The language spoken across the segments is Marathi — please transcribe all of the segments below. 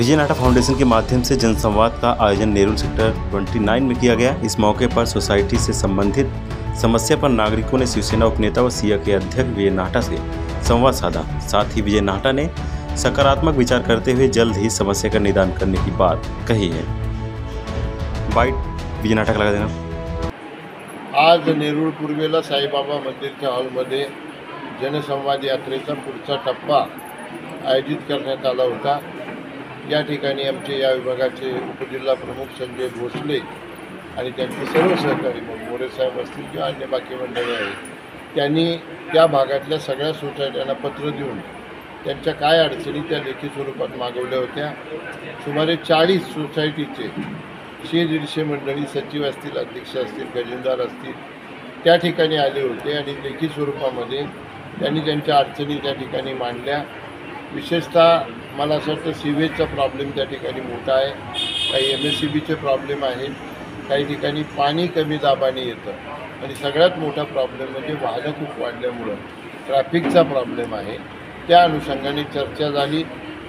विजय नाहटा फाउंडेशन के माध्यम से जनसंवाद का आयोजन नेरुल सेक्टर 29 में किया गया। इस मौके पर सोसाइटी से संबंधित समस्या पर नागरिकों ने शिवसेना उपनेता व सिया के अध्यक्ष विजय नाहटा से संवाद साधा। साथ ही विजय नाहटा ने सकारात्मक विचार करते हुए जल्द ही समस्या का निदान करने की बात कही है। बाईट विजय नाहटा का लगा देना। आज नेरुळ पूर्वेला साईबाबा मंदिरच्या हॉलमध्ये जनसंवाद यात्रेचा पुढचा टप्पा आयोजित करण्यात आला होता। या ठिकाणी आमचे या विभागाचे उपजिल्हा प्रमुख संजय भोसले आणि त्यांचे सर्व सहकारी मोरे साहेब असतील किंवा अन्य बाकी मंडळी आहेत, त्यांनी त्या भागातल्या सगळ्या सोसायट्यांना पत्र देऊन त्यांच्या काय अडचणी त्या लेखी स्वरूपात मागवल्या होत्या। सुमारे 40 सोसायटीचे 100-150 मंडळी सचिव असतील, अध्यक्ष असतील, खजिनदार असतील त्या ठिकाणी आले होते आणि लेखी स्वरूपामध्ये त्यांनी त्यांच्या अडचणी त्या ठिकाणी मांडल्या। विशेषतः मला असं वाटतं सीवेजचा प्रॉब्लेम त्या ठिकाणी मोठा आहे, काही MSCBचे प्रॉब्लेम आहेत, काही ठिकाणी पाणी कमी दाबाने येतं आणि सगळ्यात मोठा प्रॉब्लेम म्हणजे वाहनं खूप वाढल्यामुळं ट्रॅफिकचा प्रॉब्लेम आहे। त्या अनुषंगाने चर्चा झाली,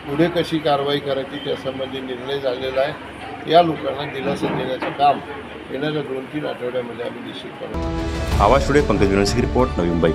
पुढे कशी कारवाई करायची त्यासंबंधी निर्णय झालेला आहे। या लोकांना दिलासा देण्याचं काम येणाऱ्या 2-3 आठवड्यामध्ये आम्ही निश्चित करू। आवाज टुडे पंकज विनोद की रिपोर्ट, नवी मुंबई।